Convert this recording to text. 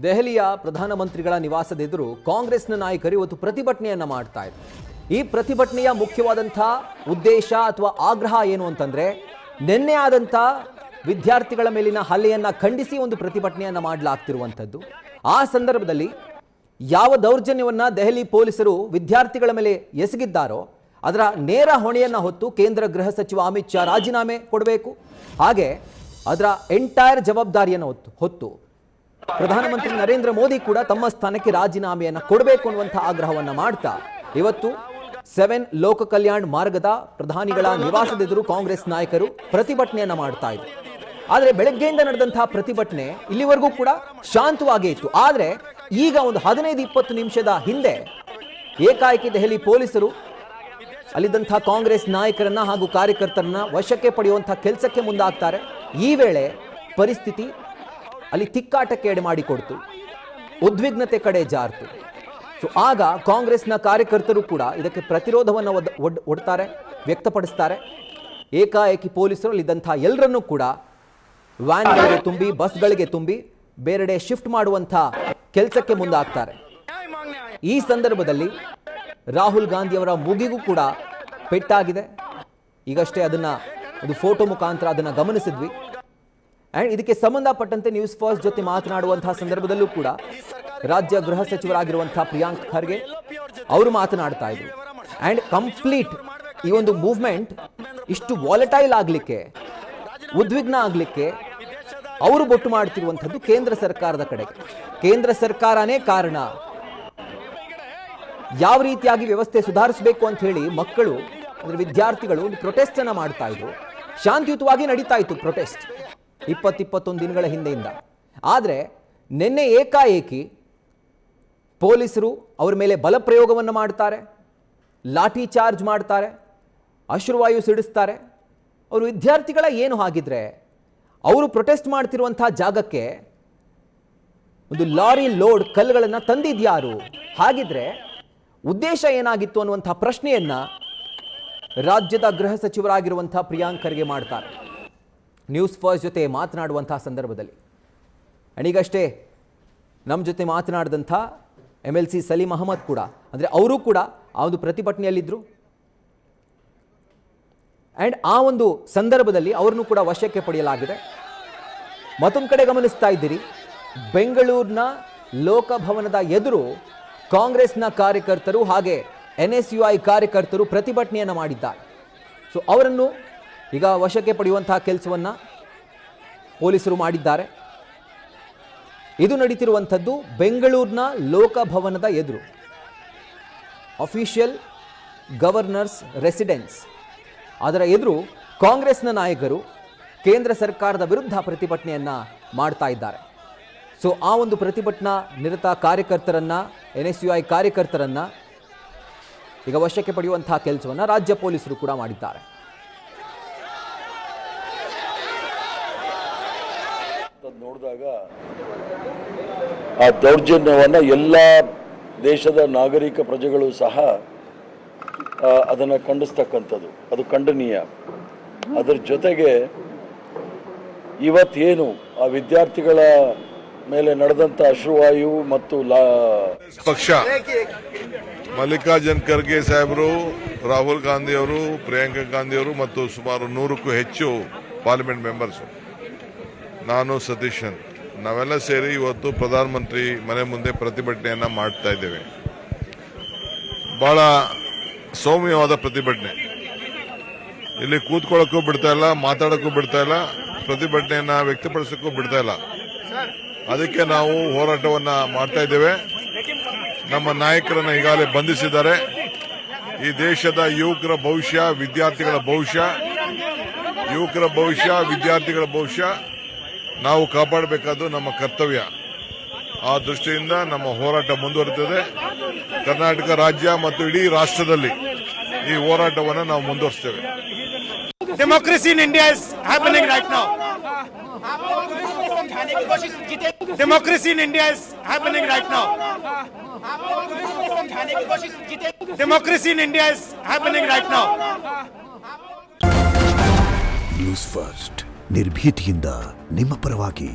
ದೆಹಲಿಯ ಪ್ರಧಾನಮಂತ್ರಿಗಳ ನಿವಾಸದ ಎದುರು ಕಾಂಗ್ರೆಸ್ನ ನಾಯಕರು ಇವತ್ತು ಪ್ರತಿಭಟನೆಯನ್ನ ಮಾಡ್ತಾ ಇದ್ದಾರೆ. ಈ ಪ್ರತಿಭಟನೆಯ ಮುಖ್ಯವಾದಂಥ ಉದ್ದೇಶ ಅಥವಾ ಆಗ್ರಹ ಏನು ಅಂತಂದ್ರೆ, ನಿನ್ನೆ ಆದಂಥ ವಿದ್ಯಾರ್ಥಿಗಳ ಮೇಲಿನ ಹಲ್ಲೆಯನ್ನ ಖಂಡಿಸಿ ಒಂದು ಪ್ರತಿಭಟನೆಯನ್ನ ಮಾಡಲಾಗ್ತಿರುವಂಥದ್ದು. ಆ ಸಂದರ್ಭದಲ್ಲಿ ಯಾವ ದೌರ್ಜನ್ಯವನ್ನ ದೆಹಲಿ ಪೊಲೀಸರು ವಿದ್ಯಾರ್ಥಿಗಳ ಮೇಲೆ ಎಸಗಿದ್ದಾರೋ ಅದರ ನೇರ ಹೊಣೆಯನ್ನ ಹೊತ್ತು ಕೇಂದ್ರ ಗೃಹ ಸಚಿವ ಅಮಿತ್ ಶಾ ರಾಜೀನಾಮೆ ಕೊಡಬೇಕು. ಹಾಗೆ ಅದರ ಎಂಟೈರ್ ಜವಾಬ್ದಾರಿಯನ್ನು ಹೊತ್ತು ಪ್ರಧಾನಮಂತ್ರಿ ನರೇಂದ್ರ ಮೋದಿ ಕೂಡ ತಮ್ಮ ಸ್ಥಾನಕ್ಕೆ ರಾಜೀನಾಮೆಯನ್ನು ಕೊಡಬೇಕು ಅನ್ನುವಂಥ ಆಗ್ರಹವನ್ನು ಮಾಡ್ತಾ ಇವತ್ತು 7 ಲೋಕ ಕಲ್ಯಾಣ್ ಮಾರ್ಗದ ಪ್ರಧಾನಿಗಳ ನಿವಾಸದ ಎದುರು ಕಾಂಗ್ರೆಸ್ ನಾಯಕರು ಪ್ರತಿಭಟನೆಯನ್ನ ಮಾಡ್ತಾ ಇದ್ರು. ಆದರೆ ಬೆಳಗ್ಗೆಯಿಂದ ನಡೆದಂತಹ ಪ್ರತಿಭಟನೆ ಇಲ್ಲಿವರೆಗೂ ಕೂಡ ಶಾಂತವಾಗೇ ಇತ್ತು. ಆದರೆ ಈಗ ಒಂದು 15-20 ನಿಮಿಷದ ಹಿಂದೆ ಏಕಾಏಕಿ ದೆಹಲಿ ಪೊಲೀಸರು ಅಲ್ಲಿದ್ದಂಥ ಕಾಂಗ್ರೆಸ್ ನಾಯಕರನ್ನ ಹಾಗೂ ಕಾರ್ಯಕರ್ತರನ್ನ ವಶಕ್ಕೆ ಪಡೆಯುವಂತಹ ಕೆಲಸಕ್ಕೆ ಮುಂದಾಗ್ತಾರೆ. ಈ ವೇಳೆ ಪರಿಸ್ಥಿತಿ ಅಲ್ಲಿ ತಿಕ್ಕಾಟಕ್ಕೆ ಎಡೆ ಮಾಡಿಕೊಡ್ತು, ಉದ್ವಿಗ್ನತೆ ಕಡೆ ಜಾರ್ತು. ಸೊ ಆಗ ಕಾಂಗ್ರೆಸ್ನ ಕಾರ್ಯಕರ್ತರು ಕೂಡ ಇದಕ್ಕೆ ಪ್ರತಿರೋಧವನ್ನು ಒಡ್ತಾರೆ, ವ್ಯಕ್ತಪಡಿಸ್ತಾರೆ. ಏಕಾಏಕಿ ಪೊಲೀಸರು ಅಲ್ಲಿದ್ದಂಥ ಎಲ್ಲರನ್ನೂ ಕೂಡ ವ್ಯಾನ್ಗಳಿಗೆ ತುಂಬಿ, ಬಸ್ಗಳಿಗೆ ತುಂಬಿ ಬೇರೆಡೆ ಶಿಫ್ಟ್ ಮಾಡುವಂಥ ಕೆಲಸಕ್ಕೆ ಮುಂದಾಗ್ತಾರೆ. ಈ ಸಂದರ್ಭದಲ್ಲಿ ರಾಹುಲ್ ಗಾಂಧಿಯವರ ಮುಗಿಗೂ ಕೂಡ ಪೆಟ್ಟಾಗಿದೆ. ಈಗಷ್ಟೇ ಒಂದು ಫೋಟೋ ಮುಖಾಂತರ ಅದನ್ನು ಗಮನಿಸಿದ್ವಿ. ಆ್ಯಂಡ್ ಇದಕ್ಕೆ ಸಂಬಂಧಪಟ್ಟಂತೆ ನ್ಯೂಸ್ ಫಸ್ಟ್ ಜೊತೆ ಮಾತನಾಡುವಂತಹ ಸಂದರ್ಭದಲ್ಲೂ ಕೂಡ ರಾಜ್ಯ ಗೃಹ ಸಚಿವರಾಗಿರುವಂತಹ ಪ್ರಿಯಾಂಕ್ ಖರ್ಗೆ ಅವರು ಮಾತನಾಡ್ತಾ ಇದ್ರು. ಆ್ಯಂಡ್ ಕಂಪ್ಲೀಟ್ ಈ ಒಂದು ಮೂವ್ಮೆಂಟ್ ಇಷ್ಟು ವಾಲಟೈಲ್ ಆಗಲಿಕ್ಕೆ, ಉದ್ವಿಗ್ನ ಆಗಲಿಕ್ಕೆ ಅವರು ಬೊಟ್ಟು ಮಾಡ್ತಿರುವಂಥದ್ದು ಕೇಂದ್ರ ಸರ್ಕಾರದ ಕಡೆಗೆ. ಕೇಂದ್ರ ಸರ್ಕಾರನೇ ಕಾರಣ. ಯಾವ ರೀತಿಯಾಗಿ ವ್ಯವಸ್ಥೆ ಸುಧಾರಿಸಬೇಕು ಅಂತ ಹೇಳಿ ಮಕ್ಕಳು ಅಂದರೆ ವಿದ್ಯಾರ್ಥಿಗಳು ಒಂದು ಪ್ರೊಟೆಸ್ಟ್ ಅನ್ನ ಮಾಡ್ತಾ ಇದ್ರು. ಶಾಂತಿಯುತವಾಗಿ ನಡೀತಾ ಇತ್ತು ಪ್ರೊಟೆಸ್ಟ್ 20-21 ದಿನಗಳ ಹಿಂದೆಯಿಂದ. ಆದರೆ ನಿನ್ನೆ ಏಕಾಏಕಿ ಪೊಲೀಸರು ಅವರ ಮೇಲೆ ಬಲಪ್ರಯೋಗವನ್ನು ಮಾಡ್ತಾರೆ, ಲಾಠಿ ಚಾರ್ಜ್ ಮಾಡ್ತಾರೆ, ಅಶ್ರುವಾಯು ಸಿಡಿಸ್ತಾರೆ. ಅವರು ವಿದ್ಯಾರ್ಥಿಗಳ ಏನು ಹಾಗಿದ್ರೆ ಅವರು ಪ್ರೊಟೆಸ್ಟ್ ಮಾಡ್ತಿರುವಂಥ ಜಾಗಕ್ಕೆ ಒಂದು ಲಾರಿ ಲೋಡ್ ಕಲ್ಲುಗಳನ್ನು ತಂದಿದ್ಯಾರು? ಹಾಗಿದ್ರೆ ಉದ್ದೇಶ ಏನಾಗಿತ್ತು ಅನ್ನುವಂಥ ಪ್ರಶ್ನೆಯನ್ನ ರಾಜ್ಯದ ಗೃಹ ಸಚಿವರಾಗಿರುವಂಥ ಪ್ರಿಯಾಂಕ್ ಖರ್ಗೆ ಮಾಡ್ತಾರೆ ನ್ಯೂಸ್ ಫಸ್ಟ್ ಜೊತೆ ಮಾತನಾಡುವಂತಹ ಸಂದರ್ಭದಲ್ಲಿ. ಈಗಷ್ಟೇ ನಮ್ಮ ಜೊತೆ ಮಾತನಾಡಿದಂಥ MLC ಸಲೀಂ ಅಹಮದ್ ಕೂಡ, ಅಂದರೆ ಅವರು ಕೂಡ ಆ ಒಂದು ಪ್ರತಿಭಟನೆಯಲ್ಲಿದ್ದರು. ಆ್ಯಂಡ್ ಆ ಒಂದು ಸಂದರ್ಭದಲ್ಲಿ ಅವರನ್ನು ಕೂಡ ವಶಕ್ಕೆ ಪಡೆಯಲಾಗಿದೆ. ಮತ್ತೊಂದು ಕಡೆ ಗಮನಿಸ್ತಾ ಇದ್ದೀರಿ, ಬೆಂಗಳೂರಿನ ಲೋಕಭವನದ ಎದುರು ಕಾಂಗ್ರೆಸ್ನ ಕಾರ್ಯಕರ್ತರು ಹಾಗೆ NSUI ಕಾರ್ಯಕರ್ತರು ಪ್ರತಿಭಟನೆಯನ್ನು ಮಾಡಿದ್ದಾರೆ. ಸೊ ಅವರನ್ನು ಈಗ ವಶಕ್ಕೆ ಪಡೆಯುವಂತಹ ಕೆಲಸವನ್ನು ಪೊಲೀಸರು ಮಾಡಿದ್ದಾರೆ. ಇದು ನಡೀತಿರುವಂಥದ್ದು ಬೆಂಗಳೂರಿನ ಲೋಕಭವನದ ಎದುರು, ಅಫಿಷಿಯಲ್ ಗವರ್ನರ್ಸ್ ರೆಸಿಡೆನ್ಸ್. ಅದರ ಎದುರು ಕಾಂಗ್ರೆಸ್ನ ನಾಯಕರು ಕೇಂದ್ರ ಸರ್ಕಾರದ ವಿರುದ್ಧ ಪ್ರತಿಭಟನೆಯನ್ನು ಮಾಡ್ತಾ ಇದ್ದಾರೆ. ಸೊ ಆ ಒಂದು ಪ್ರತಿಭಟನಾ ನಿರತ ಕಾರ್ಯಕರ್ತರನ್ನ, NSUI ಕಾರ್ಯಕರ್ತರನ್ನ ಈಗ ವಶಕ್ಕೆ ಪಡೆಯುವಂತಹ ಕೆಲಸವನ್ನು ರಾಜ್ಯ ಪೊಲೀಸರು ಕೂಡ ಮಾಡಿದ್ದಾರೆ. ನೋಡಿದಾಗ ಆ ದೌರ್ಜನ್ಯವನ್ನು ಎಲ್ಲ ದೇಶದ ನಾಗರಿಕ ಪ್ರಜೆಗಳು ಸಹ ಅದನ್ನು ಖಂಡಿಸ್ತಕ್ಕಂಥದ್ದು, ಅದು ಖಂಡನೀಯ. ಅದರ ಜೊತೆಗೆ ಇವತ್ತೇನು ಆ ವಿದ್ಯಾರ್ಥಿಗಳ ಮೇಲೆ ನಡೆದಂಥ ಅಶ್ರುವಾಯು ಮತ್ತು ಪಕ್ಷ ಮಲ್ಲಿಕಾರ್ಜುನ್ ಖರ್ಗೆ ಸಾಹೇಬರು, ರಾಹುಲ್ ಗಾಂಧಿ ಅವರು, ಪ್ರಿಯಾಂಕಾ ಗಾಂಧಿ ಅವರು ಮತ್ತು ಸುಮಾರು 100ಕ್ಕೂ ಹೆಚ್ಚು ಪಾರ್ಲಿಮೆಂಟ್ ಮೆಂಬರ್ಸ್, ನಾನು ಸತೀಶನ್, ನಾವೆಲ್ಲ ಸೇರಿ ಇವತ್ತು ಪ್ರಧಾನಮಂತ್ರಿ ಮನೆ ಮುಂದೆ ಪ್ರತಿಭಟನೆಯನ್ನ ಮಾಡ್ತಾ ಇದ್ದೇವೆ. ಬಹಳ ಸೌಮ್ಯವಾದ ಪ್ರತಿಭಟನೆ. ಇಲ್ಲಿ ಕೂತ್ಕೊಳ್ಳೋಕ್ಕೂ ಬಿಡ್ತಾ ಇಲ್ಲ, ಮಾತಾಡೋಕ್ಕೂ ಬಿಡ್ತಾ ಇಲ್ಲ, ಪ್ರತಿಭಟನೆಯನ್ನ ವ್ಯಕ್ತಪಡಿಸೋಕ್ಕೂ ಬಿಡ್ತಾ ಇಲ್ಲ. ಅದಕ್ಕೆ ನಾವು ಹೋರಾಟವನ್ನ ಮಾಡ್ತಾ ಇದ್ದೇವೆ. ನಮ್ಮ ನಾಯಕರನ್ನ ಈಗಾಗಲೇ ಬಂಧಿಸಿದ್ದಾರೆ. ಈ ದೇಶದ ಯುವಕರ ಭವಿಷ್ಯ, ವಿದ್ಯಾರ್ಥಿಗಳ ಭವಿಷ್ಯ, ವಿದ್ಯಾರ್ಥಿಗಳ ಭವಿಷ್ಯ ನಾವು ಕಾಪಾಡಬೇಕಾದ್ದು ನಮ್ಮ ಕರ್ತವ್ಯ. ಆ ದೃಷ್ಟಿಯಿಂದ ನಮ್ಮ ಹೋರಾಟ ಮುಂದುವರಿಯುತ್ತದೆ. ಕರ್ನಾಟಕ ರಾಜ್ಯ ಮತ್ತು ಇಡೀ ರಾಷ್ಟ್ರದಲ್ಲಿ ಈ ಹೋರಾಟವನ್ನು ನಾವು ಮುಂದುವರಿಸ್ತೇವೆ. Democracy in India is happening right now. Democracy in India is happening right now. Democracy in India is happening right now. News first ನಿರ್ಭೀತಿಯಿಂದ ನಿಮ್ಮ ಪರವಾಗಿ.